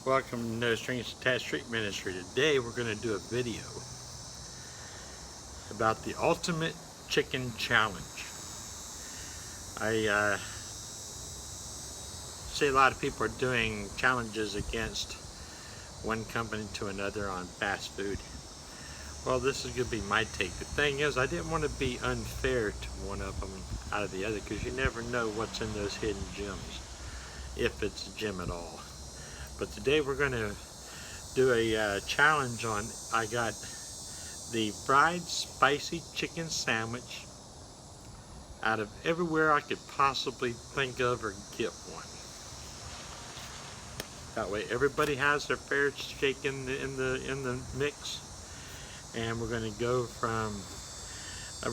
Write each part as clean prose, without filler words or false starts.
Welcome to No Strings Attached Street Ministry. Today we're going to do a video about the ultimate chicken challenge. I see a lot of people are doing challenges against one company to another on fast food. Well, this is going to be my take. The thing is, I didn't want to be unfair to one of them out of the other, because you never know what's in those hidden gems, if it's a gem at all. But today we're going to do a challenge on, I got the fried spicy chicken sandwich out of everywhere I could possibly think of or get one. That way everybody has their fair shake in the mix. And we're going to go from,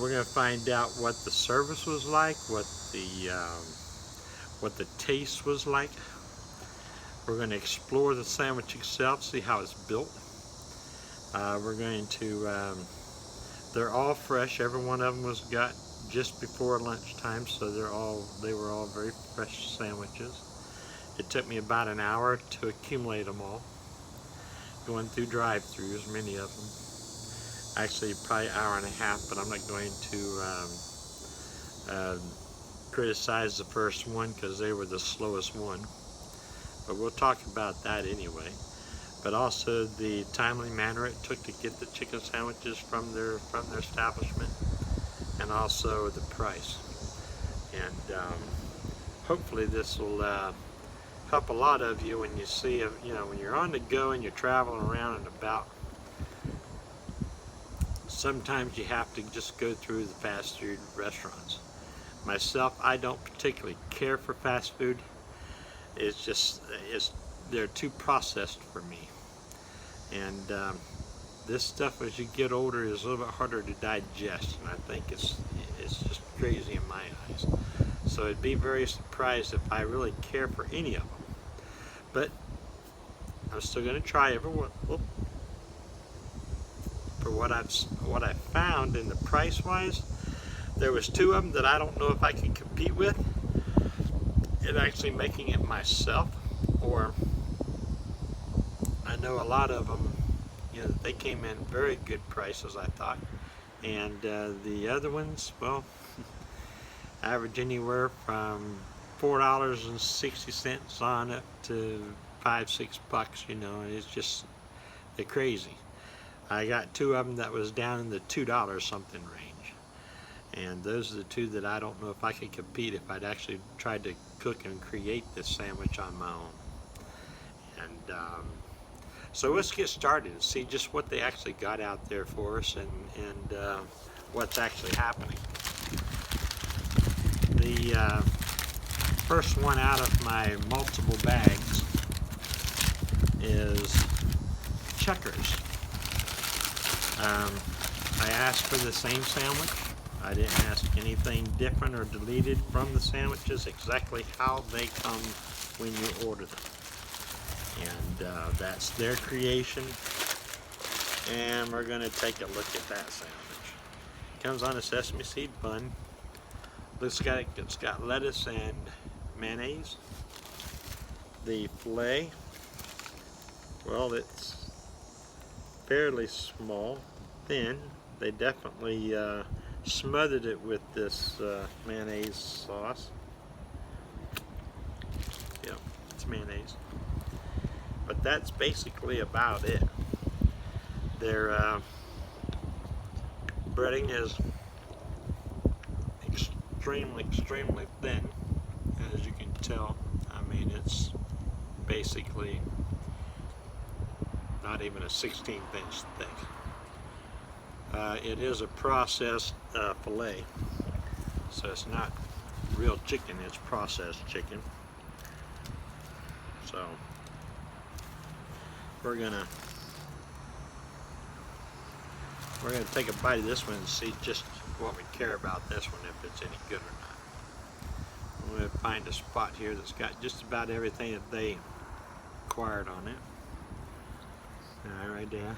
we're going to find out what the service was like, what the taste was like. We're going to explore the sandwich itself, see how it's built. We're going to, they're all fresh. Every one of them was got just before lunchtime, so they were all very fresh sandwiches. It took me about an hour to accumulate them all, going through drive-thrus, many of them. Actually, probably an hour and a half, but I'm not going to criticize the first one because they were the slowest one. But we'll talk about that anyway. But also the timely manner it took to get the chicken sandwiches from their establishment, and also the price. And hopefully this will help a lot of you when you see, when you're on the go and you're traveling around and about. Sometimes you have to just go through the fast food restaurants. Myself, I don't particularly care for fast food. It's just, they're too processed for me. And this stuff, as you get older, is a little bit harder to digest, and I think it's just crazy in my eyes. So I'd be very surprised if I really care for any of them. But I'm still going to try every one. For what I found in the price-wise, there was two of them that I don't know if I can compete with in actually making it myself, or I know a lot of them, they came in very good prices, I thought, and the other ones, well, average anywhere from $4.60 on up to $5-6. It's just, they're crazy. I got two of them that was down in the $2 something range. And those are the two that I don't know if I could compete if I'd actually tried to cook and create this sandwich on my own. And so let's get started and see just what they actually got out there for us, and what's actually happening. The first one out of my multiple bags is Checkers. I asked for the same sandwich. I didn't ask anything different or deleted from the sandwiches, exactly how they come when you order them. And that's their creation. And we're going to take a look at that sandwich. It comes on a sesame seed bun. It's got lettuce and mayonnaise. The fillet, well, it's fairly small, thin. They definitely smothered it with this mayonnaise sauce. Yep, it's mayonnaise. But that's basically about it. Their breading is extremely thin, as you can tell. I mean, it's basically not even a 16th inch thick. It is a processed fillet, so it's not real chicken, it's processed chicken. So we're gonna take a bite of this one and see just what we care about this one, if it's any good or not. I'm gonna find a spot here that's got just about everything that they required on it. Right there.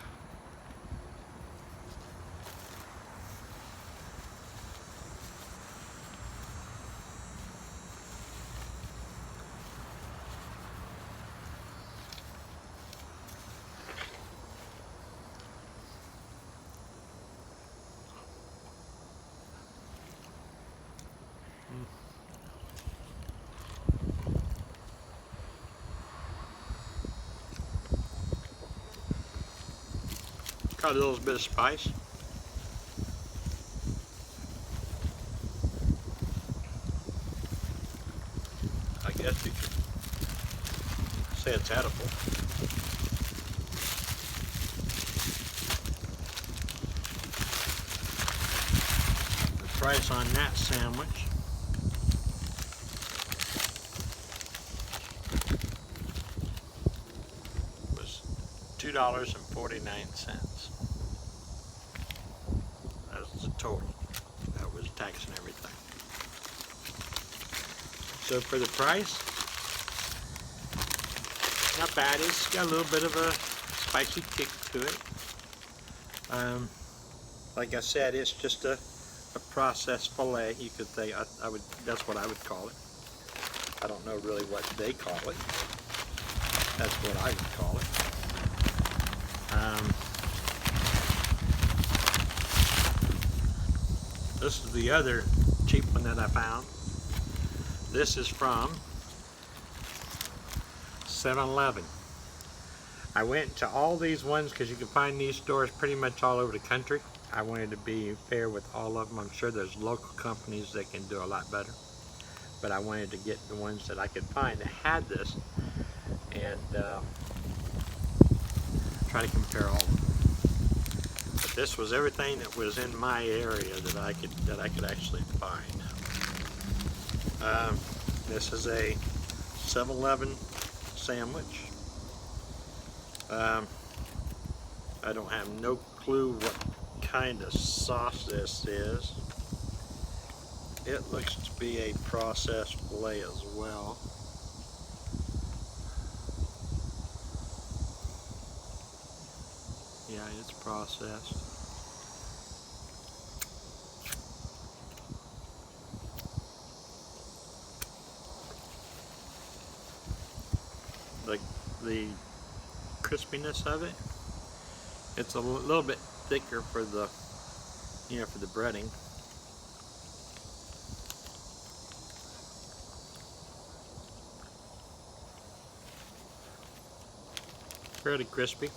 Try a little bit of spice. I guess you could say it's edible. The price on that sandwich was $2.49. That's the total. That was tax and everything. So for the price, not bad. It's got a little bit of a spicy kick to it. Like I said, it's just a processed fillet. You could say I would. That's what I would call it. I don't know really what they call it. That's what I would call it. This is the other cheap one that I found. This is from 7-Eleven. I went to all these ones because you can find these stores pretty much all over the country. I wanted to be fair with all of them. I'm sure there's local companies that can do a lot better, but I wanted to get the ones that I could find that had this and try to compare all of them. But this was everything that was in my area that I could actually find. This is a 7-Eleven sandwich. I don't have no clue what kind of sauce this is. It looks to be a processed filet as well. Yeah, it's processed. The crispiness of it, it's a little bit thicker for the, for the breading. Fairly crispy.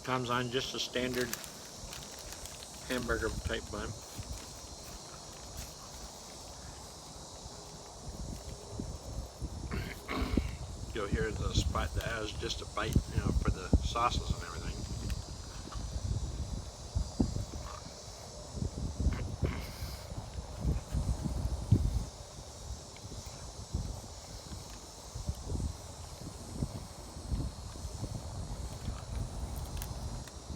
Comes on just a standard hamburger type bun. You'll hear the spot that has just a bite, for the sauces and everything.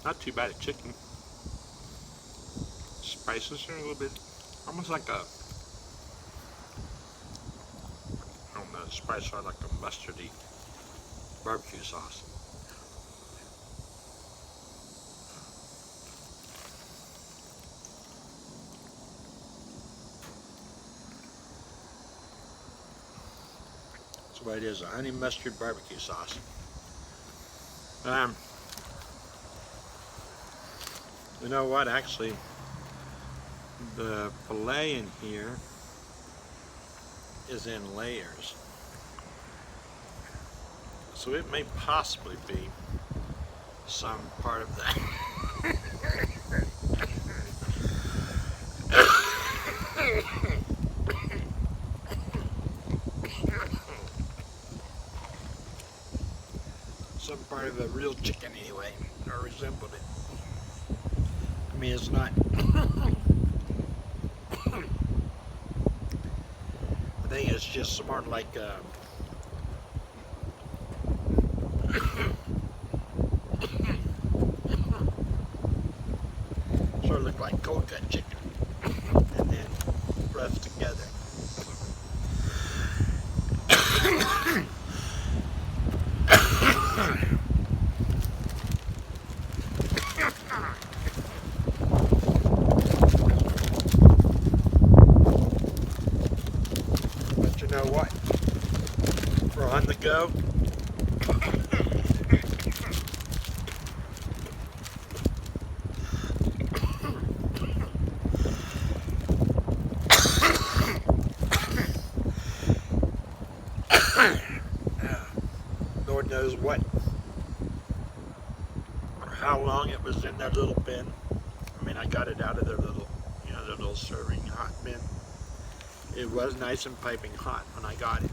Not too bad at chicken. Spices are a little bit, almost like a, I don't know, spices are like a mustardy barbecue sauce. That's what it is, a honey mustard barbecue sauce. You know what, actually, the filet in here is in layers. So it may possibly be some part of that. Some part of a real chicken anyway, or resembled it. I mean, it's not. I think it's just sort of like sort of look like cold cut chicken, and then pressed together. But you know what? We're on the go. Lord knows what how long it was in their little bin. I mean, I got it out of their little, their little serving hot bin. It was nice and piping hot when I got it.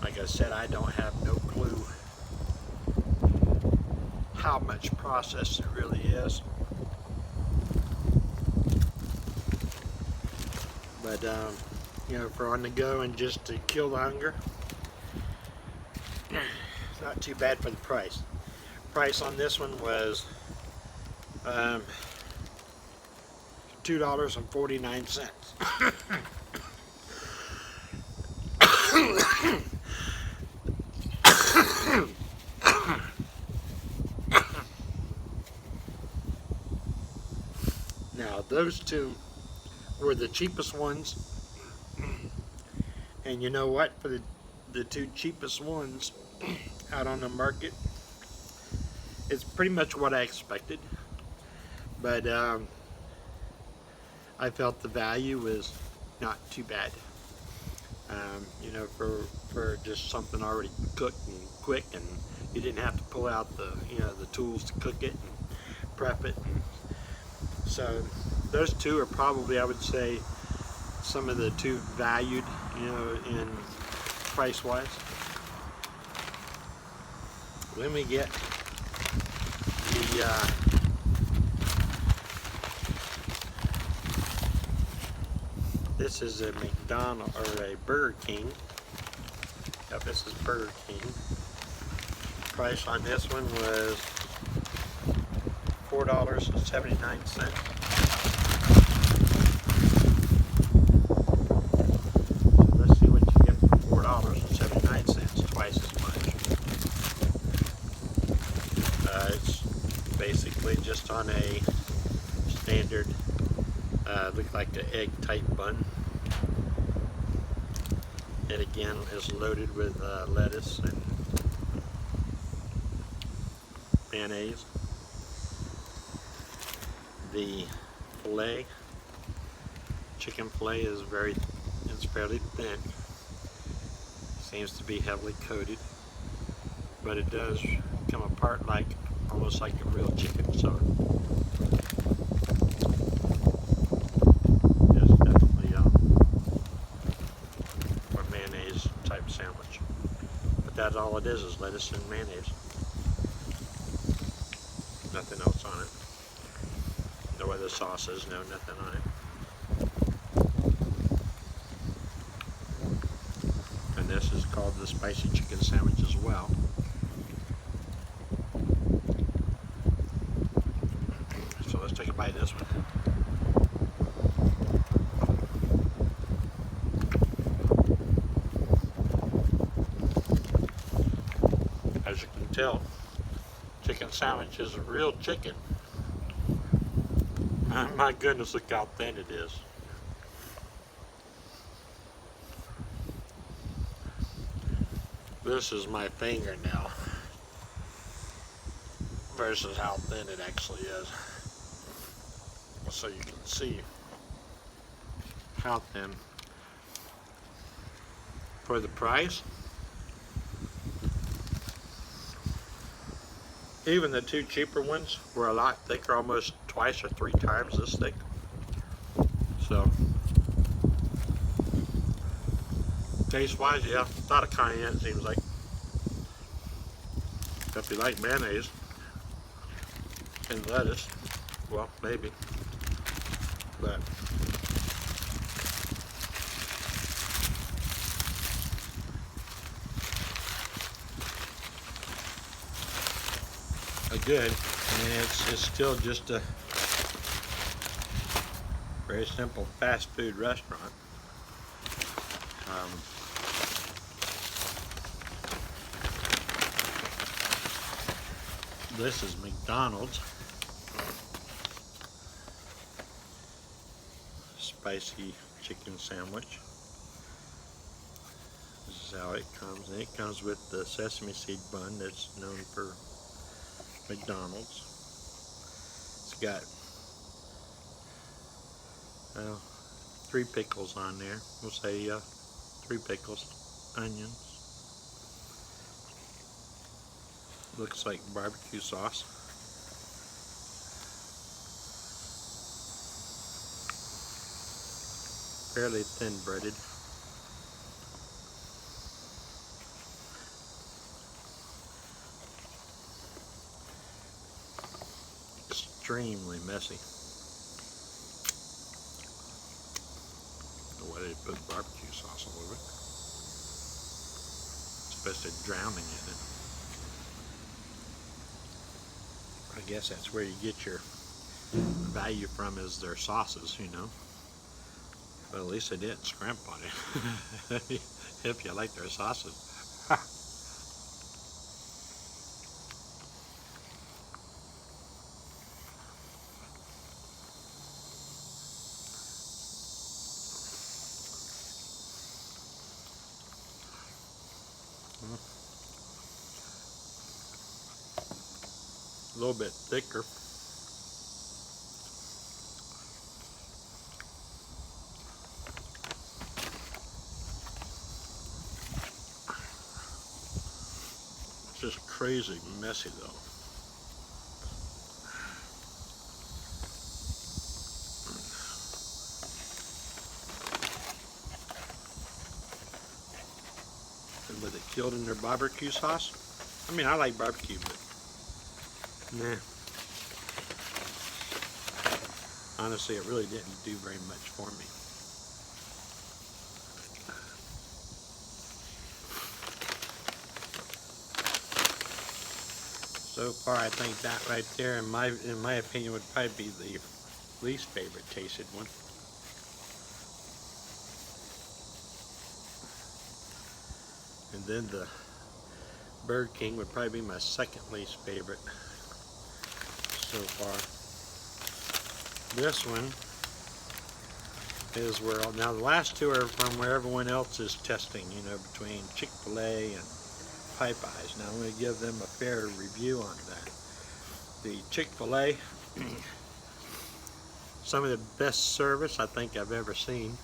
Like I said, I don't have no clue how much process it really is. But, for on the go and just to kill the hunger, it's not too bad for the price. Price on this one was $2.49. Now, those two were the cheapest ones, and you know what? For the two cheapest ones out on the market, it's pretty much what I expected, but I felt the value was not too bad. For just something already cooked and quick, and you didn't have to pull out the tools to cook it and prep it. So those two are probably, I would say, some of the two valued, in price wise. Let me get the this is a McDonald or a Burger King. Yep, this is Burger King. Price on this one was $4.79. Let's see what you get for $4.79, twice as much. It's basically just on a standard, look like an egg type bun. It again is loaded with lettuce and mayonnaise. The fillet, chicken fillet, is fairly thin. Seems to be heavily coated, but it does come apart almost like a real chicken. So it's definitely a mayonnaise type sandwich. But that's all it is lettuce and mayonnaise. Nothing else on it. No other sauces, no nothing on it. And this is called the spicy chicken sandwich as well. So let's take a bite of this one. As you can tell, chicken sandwich is real chicken. My goodness, look how thin it is. This is my finger now versus how thin it actually is. So you can see how thin. For the price, even the two cheaper ones were a lot thicker, almost twice or three times this thick. So, taste-wise, yeah, not a cayenne, it seems like. If you like mayonnaise and lettuce, well, maybe. But good, and it's still just a very simple fast food restaurant. This is McDonald's spicy chicken sandwich. This is how it comes, and it comes with the sesame seed bun that's known for McDonald's. It's got 3 pickles on there. We'll say 3 pickles, onions, Looks like barbecue sauce. Fairly thin breaded. Extremely messy. The way they put barbecue sauce all over it. Especially drowning in it. I guess that's where you get your value from, is their sauces, you know. But at least they didn't scrimp on it. If you like their sauces. A little bit thicker. It's just crazy messy though. And with it killed in their barbecue sauce. I mean, I like barbecue, but nah. Honestly, it really didn't do very much for me. So far, I think that right there, in my opinion, would probably be the least favorite tasted one. And then the Burger King would probably be my second least favorite so far. This one is where, now the last two are from where everyone else is testing, you know, between Chick-fil-A and Popeyes. Now I'm going to give them a fair review on that. The Chick-fil-A, some of the best service I think I've ever seen.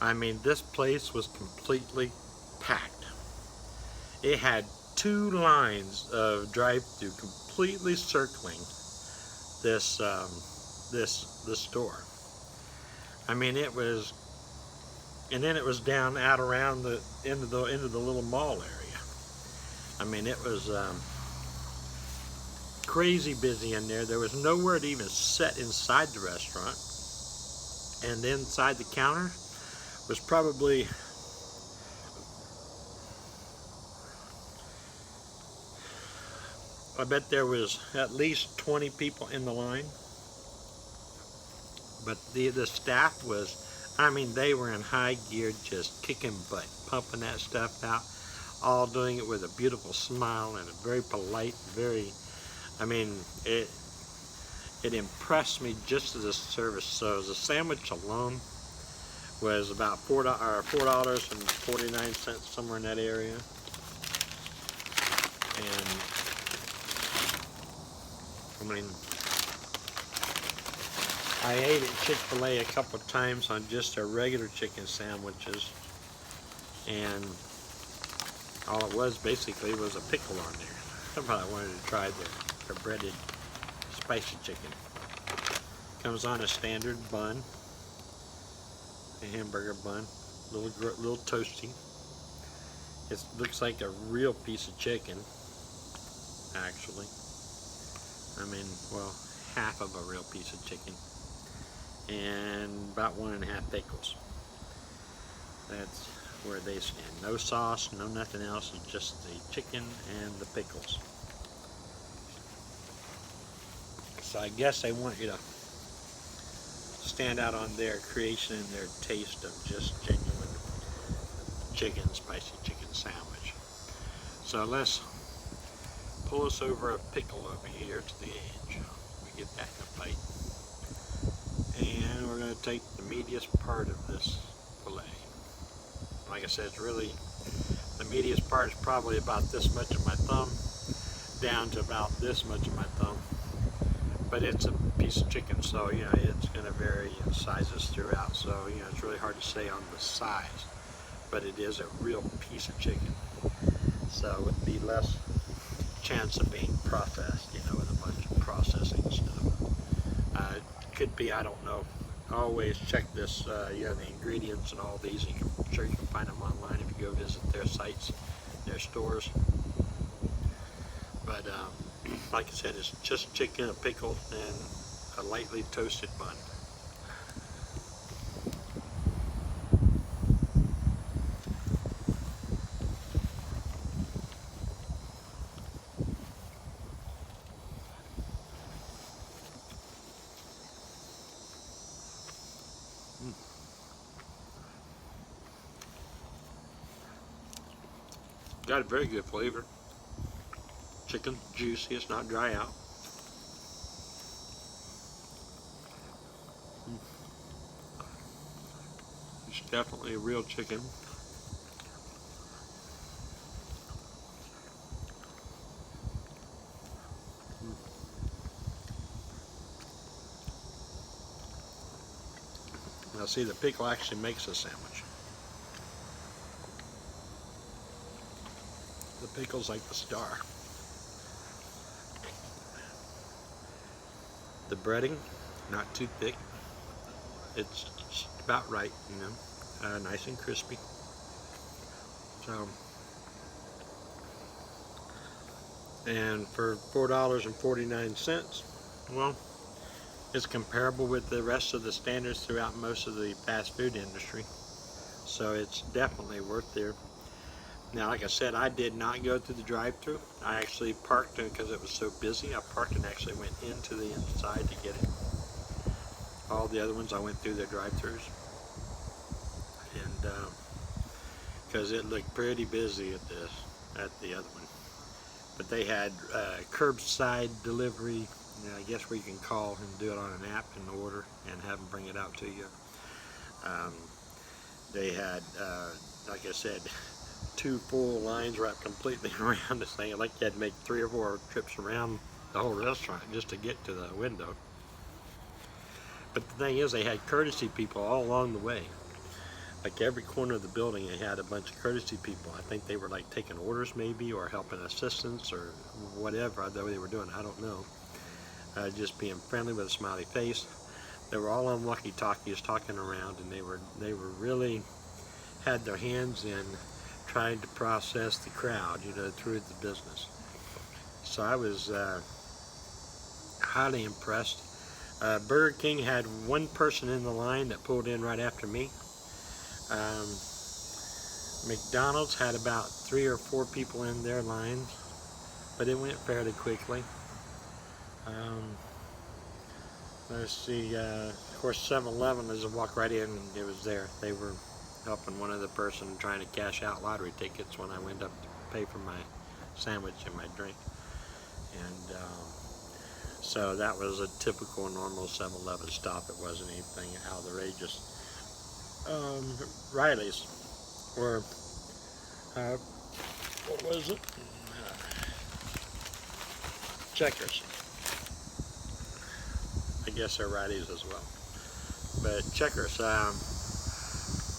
I mean, this place was completely packed. It had 2 lines of drive-through completely circling this the store. I mean, it was, and then it was down out around the into the little mall area. I mean, it was crazy busy in there. There was nowhere to even sit inside the restaurant, and inside the counter was probably, I bet there was at least 20 people in the line. But the staff was, I mean, they were in high gear, just kicking butt, pumping that stuff out, all doing it with a beautiful smile and a very polite, very, I mean, it impressed me just as a service. So the sandwich alone was about $4.49, somewhere in that area. And I mean, I ate at Chick-fil-A a couple of times on just their regular chicken sandwiches, and all it was basically was a pickle on there. But I wanted to try their breaded spicy chicken. Comes on a standard bun, a hamburger bun, little toasty. It looks like a real piece of chicken, actually. I mean, well, half of a real piece of chicken. And about 1.5 pickles. That's where they stand. No sauce, no nothing else, it's just the chicken and the pickles. So I guess they want you to stand out on their creation and their taste of just genuine spicy chicken sandwich. So let's pull us over a pickle over here to the edge. We get that in a bite. And we're going to take the meatiest part of this fillet. Like I said, it's really, the meatiest part is probably about this much of my thumb, down to about this much of my thumb. But it's a piece of chicken, so, you know, it's going to vary in sizes throughout. So, you know, it's really hard to say on the size. But it is a real piece of chicken. So with the less chance of being processed, with a bunch of processing stuff. Could be, I don't know. Always check this, the ingredients and all these. I'm sure you can find them online if you go visit their sites, their stores. But like I said, it's just chicken, a pickle, and a lightly toasted bun. Got a very good flavor. Chicken, juicy, it's not dry out. It's definitely a real chicken. Now see, the pickle actually makes a sandwich. The pickle's like the star. The breading, not too thick. It's about right, nice and crispy. So, and for $4.49, well, it's comparable with the rest of the standards throughout most of the fast food industry. So it's definitely worth it. Now, like I said, I did not go through the drive-thru. I actually parked because it was so busy. I parked and actually went into the inside to get it. All the other ones I went through their drive-thrus, and because it looked pretty busy at the other one. But they had curbside delivery. I guess where you can call and do it on an app and order and have them bring it out to you. They had, like I said, 2 full lines wrapped completely around this thing. Like you had to make 3 or 4 trips around the whole restaurant just to get to the window. But the thing is, they had courtesy people all along the way. Like every corner of the building, they had a bunch of courtesy people. I think they were like taking orders maybe, or helping assistants, or whatever they were doing. I don't know. Just being friendly with a smiley face. They were all on walkie-talkies talking around, and they were really had their hands in trying to process the crowd, through the business. So I was highly impressed. Burger King had 1 person in the line that pulled in right after me. McDonald's had about 3 or 4 people in their lines, but it went fairly quickly. Let's see, of course 7-Eleven, as I walked right in, it was there. They were helping one other person trying to cash out lottery tickets when I went up to pay for my sandwich and my drink. And so that was a typical normal 7-Eleven stop. It wasn't anything outrageous. Riley's, or what was it? Checkers. I guess they're Riley's as well. But Checkers,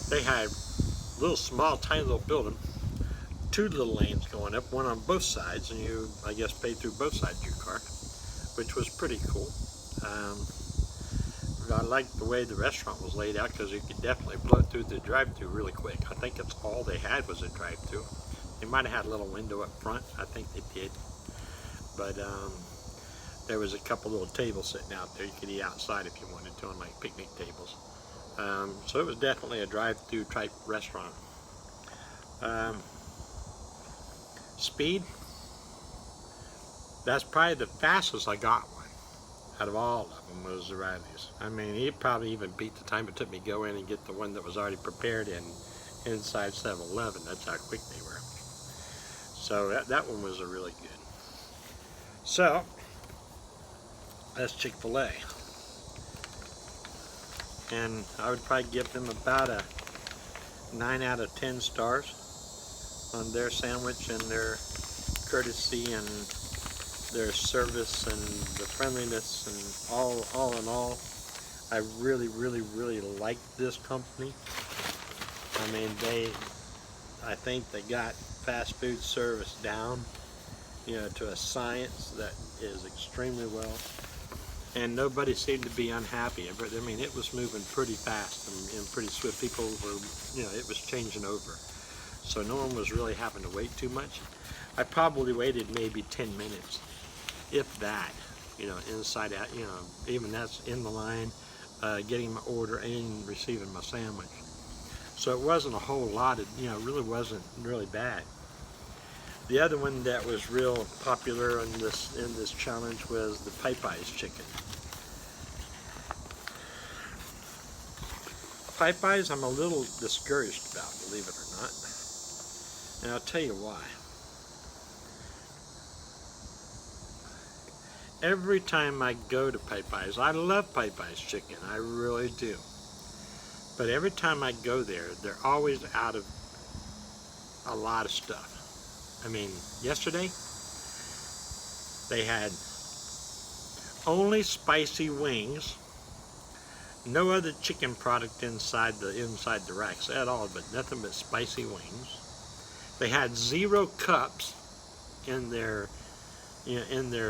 they had a little small, tiny little building, 2 little lanes going up, one on both sides, and you, I guess, paid through both sides of your car, which was pretty cool. I liked the way the restaurant was laid out because you could definitely blow through the drive-thru really quick. I think it's all they had was a drive-thru. They might have had a little window up front. I think they did. But there was a couple little tables sitting out there. You could eat outside if you wanted to, on like picnic tables. So it was definitely a drive-thru type restaurant. Speed, that's probably the fastest I got one out of all of them, was the Riley's. I mean, it probably even beat the time it took me to go in and get the one that was already prepared inside 7-Eleven. That's how quick they were. So that one was a really good. So that's Chick-fil-A. And I would probably give them about a 9 out of 10 stars on their sandwich and their courtesy and their service and the friendliness, and all in all, I really, really, really like this company. I mean, I think they got fast food service down. to a science that is extremely well. And nobody seemed to be unhappy. I mean, it was moving pretty fast and pretty swift. People were, it was changing over. So no one was really having to wait too much. I probably waited maybe 10 minutes, if that, inside out, even that's in the line, getting my order and receiving my sandwich. So it wasn't a whole lot, really wasn't really bad. The other one that was real popular in this challenge was the Popeyes chicken. Popeyes I'm a little discouraged about, believe it or not. And I'll tell you why. Every time I go to Popeyes, I love Popeyes chicken, I really do. But every time I go there, they're always out of a lot of stuff. I mean, yesterday, they had only spicy wings, no other chicken product inside the racks at all, but nothing but spicy wings. They had 0 cups in their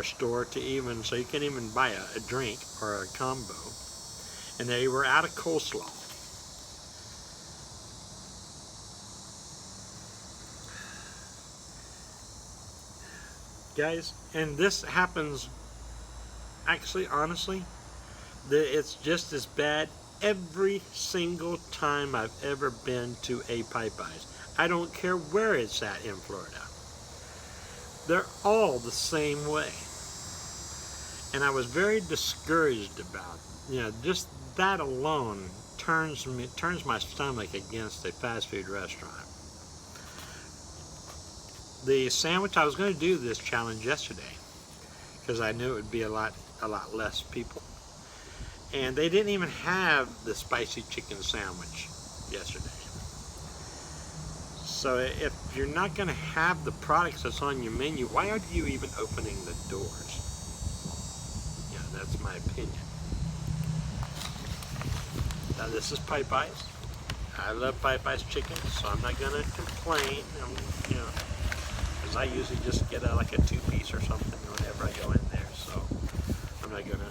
store so you can't even buy a drink or a combo. And they were out of coleslaw. Guys, and this happens, actually, honestly, it's just as bad every single time I've ever been to a Popeyes. I don't care where it's at in Florida. They're all the same way. And I was very discouraged about, just that alone turns my stomach against a fast food restaurant. The sandwich, I was going to do this challenge yesterday because I knew it would be a lot less people. And they didn't even have the spicy chicken sandwich yesterday. So if you're not going to have the products that's on your menu, why are you even opening the doors? Yeah, that's my opinion. Now this is Popeyes. I love Popeyes chicken, so I'm not going to complain. Because I usually just get like a 2-piece or something whenever I go in there. So I'm not going to,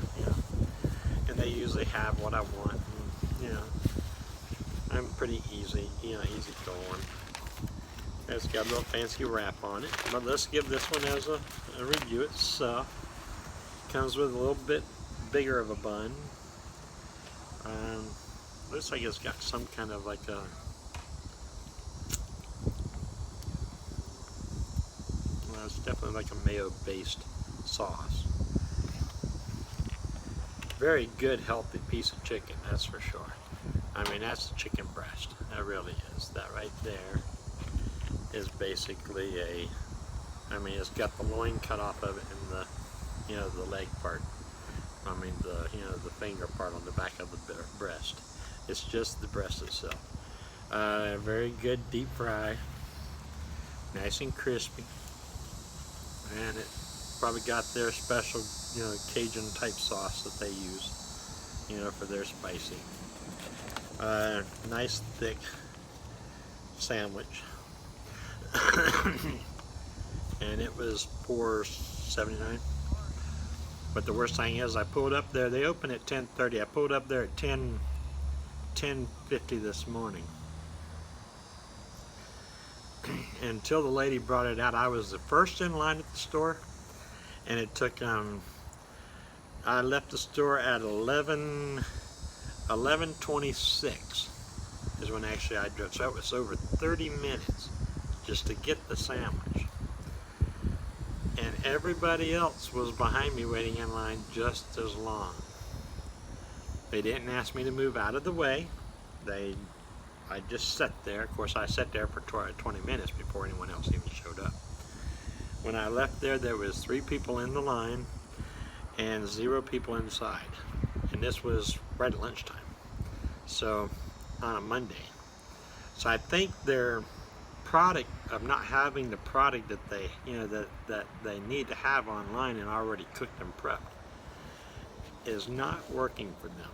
And they usually have what I want. And, I'm pretty easy going. It's got a little fancy wrap on it, but let's give this one as a review itself. Comes with a little bit bigger of a bun. Looks like it's got some kind of like a, well, it's definitely like a mayo-based sauce. Very good, healthy piece of chicken, that's for sure. I mean, that's the chicken breast. That really is. That right there is basically it's got the loin cut off of it and the leg part. I mean, the finger part on the back of the breast. It's just the breast itself. Very good deep fry. Nice and crispy. And it probably got their special, Cajun type sauce that they use, for their spicy. Nice thick sandwich. And it was $4.79. But the worst thing is, I pulled up there. They open at 10:30. I pulled up there at 10:50 this morning. Until the lady brought it out, I was the first in line at the store, and it took. I left the store at 11:26 is when actually I drove. So it was over 30 minutes just to get the sandwich. And everybody else was behind me waiting in line just as long. They didn't ask me to move out of the way. I just sat there. Of course, I sat there for 20 minutes before anyone else even showed up. When I left there was 3 people in the line and 0 people inside. And this was right at lunchtime. So, on a Monday. So I think their product of not having the product that they that they need to have online and already cooked and prepped is not working for them,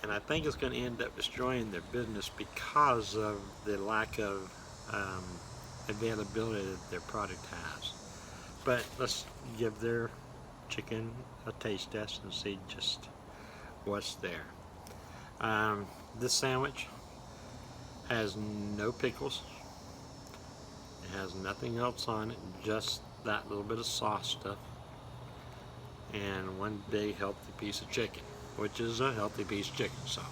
and I think it's going to end up destroying their business because of the lack of availability that their product has. But let's give their chicken a taste test and see just what's there. This sandwich has no pickles. It has nothing else on it, just that little bit of sauce stuff. And one big healthy piece of chicken, which is a healthy piece of chicken, so.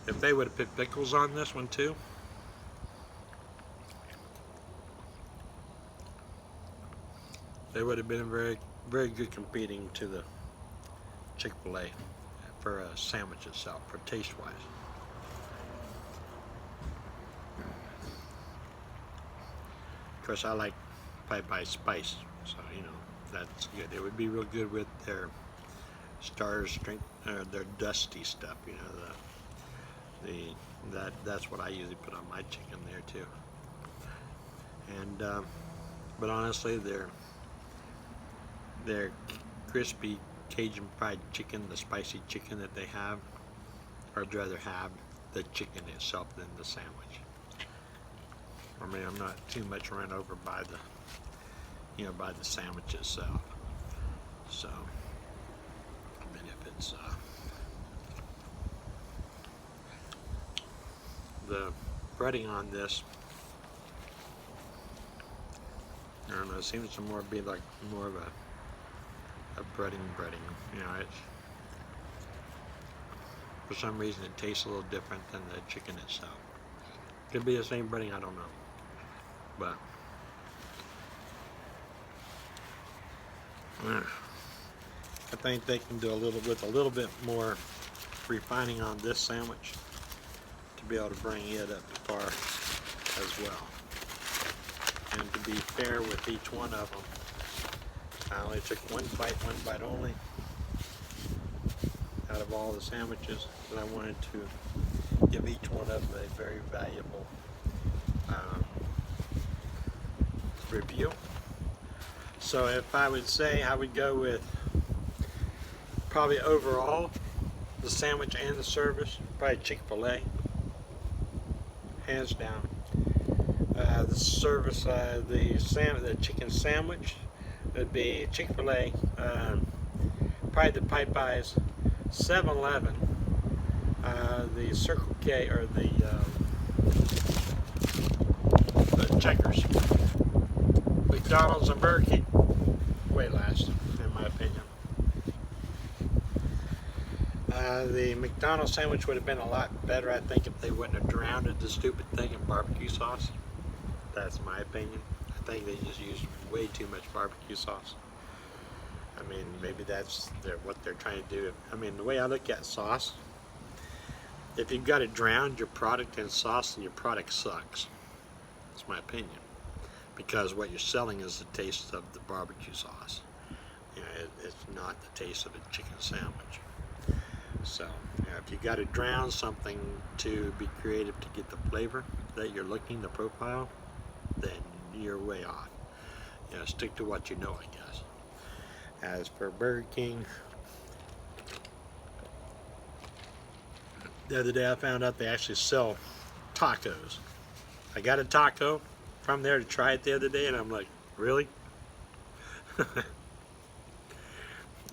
If they would have put pickles on this one too, they would have been very, very good competing to the Chick-fil-A for a sandwich itself, for taste-wise. Of course, I like Popeyes spice, so you know that's good. It would be real good with their stars drink, their dusty stuff. You know, that's what I usually put on my chicken there too. And but honestly, their crispy Cajun fried chicken, the spicy chicken that they have, I'd rather have the chicken itself than the sandwich. I mean, I'm not too much run over by the, you know, by the sandwich itself. So, I mean, if it's the breading on this, I don't know, it seems to more be like more of a breading, you know, it's, for some reason it tastes a little different than the chicken itself. Could be the same breading, I don't know, but I think they can do a little bit more refining on this sandwich to be able to bring it up to par as well. And to be fair with each one of them, I only took one bite only out of all the sandwiches, but I wanted to give each one of them a very valuable review. So if I would say, I would go with probably overall the sandwich and the service, probably Chick-fil-A, hands down. The service, the chicken sandwich would be Chick-fil-A, probably the Popeyes, 7-Eleven, the Circle K, or the Checkers, McDonald's and Burger King, way last, in my opinion. The McDonald's sandwich would have been a lot better, I think, if they wouldn't have drowned the stupid thing in barbecue sauce. That's my opinion. I think they just used way too much barbecue sauce. I mean, maybe that's what they're trying to do. I mean, the way I look at sauce, if you've got to drown your product in sauce, then your product sucks. That's my opinion. Because what you're selling is the taste of the barbecue sauce. You know, it's not the taste of a chicken sandwich. So, you know, if you got to drown something to be creative to get the flavor that you're looking, the profile, then you're way off. You know, stick to what you know, I guess. As for Burger King, the other day I found out they actually sell tacos. I got a taco from there to try it the other day, and I'm like, really?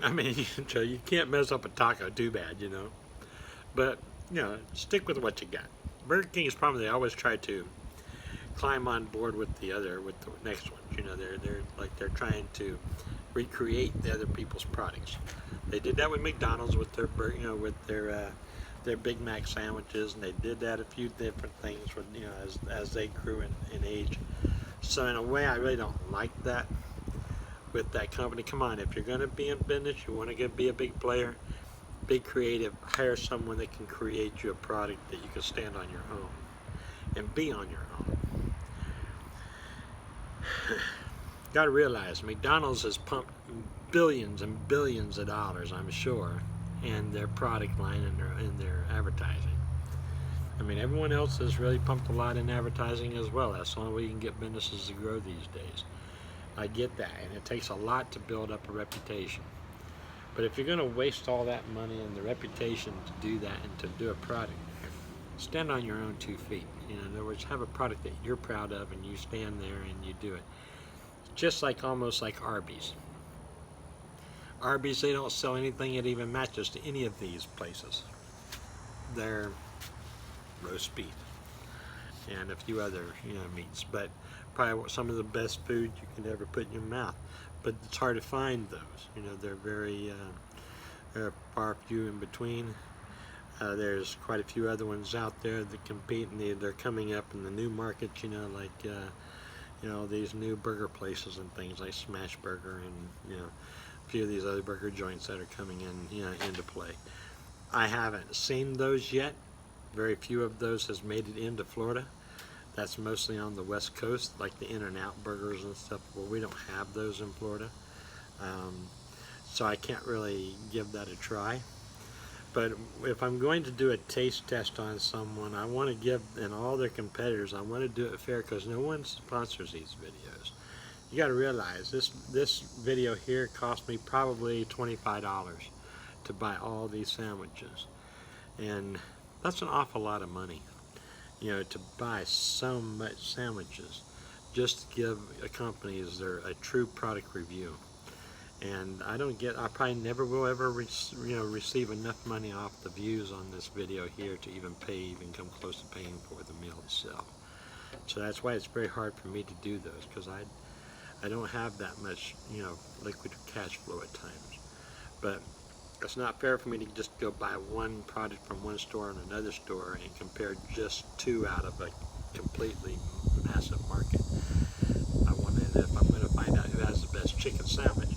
I mean, you can't mess up a taco too bad, you know. But, you know, stick with what you got. Burger King is probably, they always try to climb on board with the next one. You know, they're trying to recreate the other people's products. They did that with McDonald's with their, you know, with their their Big Mac sandwiches, and they did that a few different things with, you know, as they grew in age. So in a way, I really don't like that with that company. Come on, if you're going to be in business, you want to be a big player, be creative, hire someone that can create you a product that you can stand on your own and be on your own. Got to realize McDonald's has pumped billions and billions of dollars, I'm sure, in their product line and in their advertising. I mean, everyone else has really pumped a lot in advertising as well. That's the only way you can get businesses to grow these days. I get that, and it takes a lot to build up a reputation. But if you're going to waste all that money and the reputation to do that and to do a product, stand on your own 2 feet. You know, in other words, have a product that you're proud of and you stand there and you do it. Just like almost like Arby's. Arby's, they don't sell anything that even matches to any of these places. They're roast beef and a few other, you know, meats, but probably some of the best food you can ever put in your mouth. But it's hard to find those. You know, they're very they're far few in between. There's quite a few other ones out there that compete, and they're coming up in the new markets. You know, like you know, these new burger places and things like Smash Burger, and you know, a few of these other burger joints that are coming in, you know, into play. I haven't seen those yet. Very few of those has made it into Florida. That's mostly on the West Coast, like the In-N-Out burgers and stuff. Well, we don't have those in Florida, so I can't really give that a try. But if I'm going to do a taste test on someone, I want to give, and all their competitors, I want to do it fair, because no one sponsors these videos. You got to realize this video here cost me probably $25 to buy all these sandwiches, and that's an awful lot of money, you know, to buy so much sandwiches just to give companies a true product review. And I probably never will ever receive enough money off the views on this video here to even come close to paying for the meal itself. So that's why it's very hard for me to do those, because I don't have that much, you know, liquid cash flow at times. But it's not fair for me to just go buy one product from one store and another store and compare just two out of a completely massive market. If I'm going to find out who has the best chicken sandwich,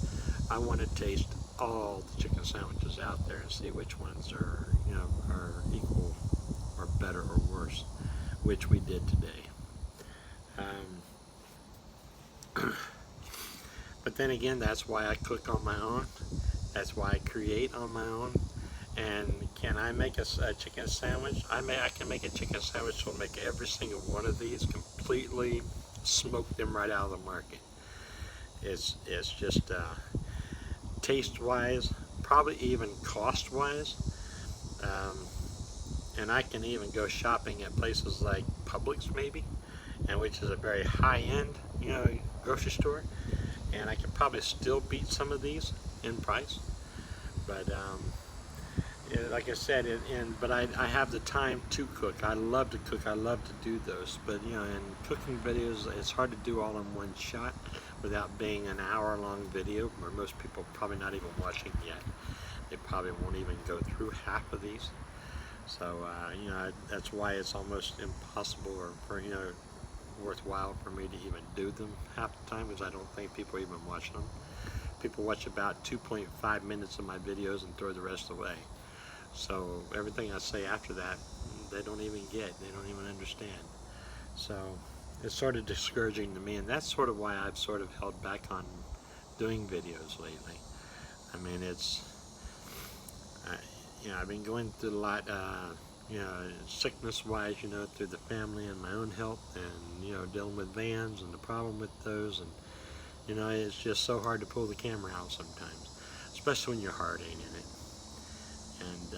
I want to taste all the chicken sandwiches out there and see which ones are, you know, are equal or better or worse, which we did today. But then again, that's why I cook on my own. That's why I create on my own. And can I make a chicken sandwich? I can make a chicken sandwich that'll make every single one of these completely smoke them right out of the market. It's just taste-wise, probably even cost-wise, and I can even go shopping at places like Publix maybe, and which is a very high-end, you know, grocery store, and I can probably still beat some of these in price. But like I said, but I have the time to cook. I love to cook. I love to do those. But you know, in cooking videos, it's hard to do all in one shot without being an hour-long video, where most people are probably not even watching yet. They probably won't even go through half of these. So you know, that's why it's almost impossible, or you know, worthwhile for me to even do them half the time, because I don't think people even watch them. People watch about 2.5 minutes of my videos and throw the rest away. So everything I say after that, they don't even get, they don't even understand. So it's sort of discouraging to me, and that's sort of why I've sort of held back on doing videos lately. I mean, you know, I've been going through a lot, you know, sickness-wise, you know, through the family and my own health, and you know, dealing with vans and the problem with those, and you know, it's just so hard to pull the camera out sometimes, especially when your heart ain't in it. And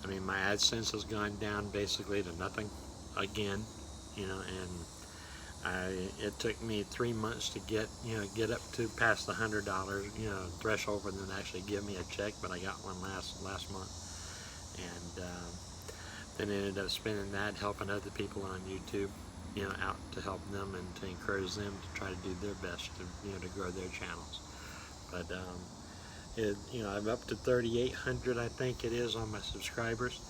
I mean, my AdSense has gone down basically to nothing again, you know, and it took me 3 months to get up to past the $100, you know, threshold for them to actually give me a check, but I got one last month, and then I ended up spending that helping other people on YouTube, you know, out to help them and to encourage them to try to do their best to, you know, to grow their channels. But I'm up to 3,800, I think it is, on my subscribers.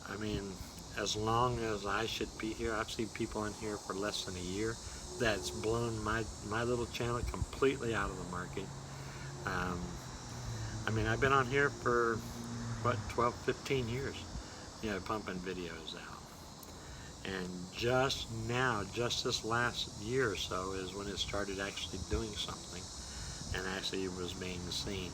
I mean, as long as I should be here, I've seen people in here for less than a year. That's blown my little channel completely out of the market. I mean, I've been on here for, what, 12, 15 years, pumping videos out. And just now, just this last year or so, is when it started actually doing something and actually was being seen.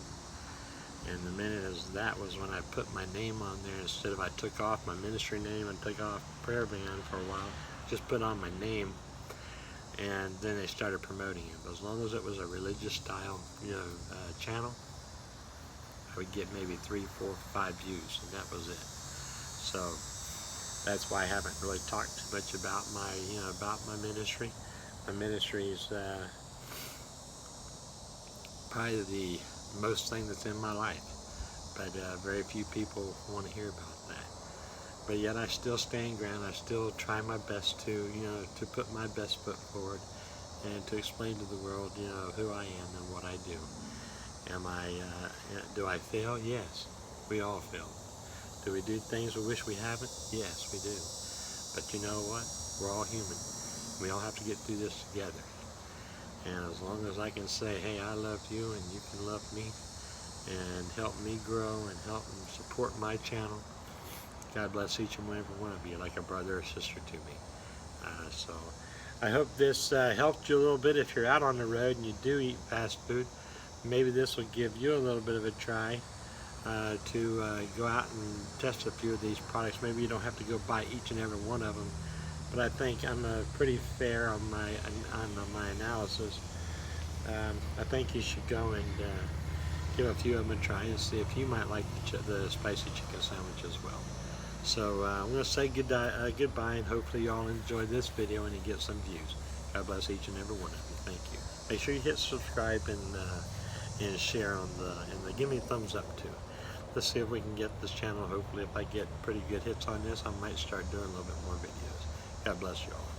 And the minute as that was when I put my name on there, instead of I took off my ministry name and took off prayer band for a while, just put on my name, and then they started promoting it. But as long as it was a religious style, channel, I would get maybe 3, 4, 5 views, and that was it. So that's why I haven't really talked too much about my ministry. My ministry is probably the most thing that's in my life, but very few people want to hear about that. But yet I still stand ground. I still try my best to put my best foot forward and to explain to the world who I am and what I do. Do I fail? Yes, we all fail. Do we do things we wish we haven't? Yes, we do. But you know what? We're all human. We all have to get through this together. And as long as I can say, hey, I love you and you can love me and help me grow and help and support my channel, God bless each and every one of you like a brother or sister to me. So I hope this helped you a little bit. If you're out on the road and you do eat fast food, maybe this will give you a little bit of a try to go out and test a few of these products. Maybe you don't have to go buy each and every one of them, but I think I'm pretty fair on my analysis. I think you should go and give a few of them a try and see if you might like the spicy chicken sandwich as well. So I'm going to say goodbye, and hopefully you all enjoy this video and you get some views. God bless each and every one of you. Thank you. Make sure you hit subscribe and share and give me a thumbs up too. Let's see if we can get this channel. Hopefully, if I get pretty good hits on this, I might start doing a little bit more videos. God bless you all.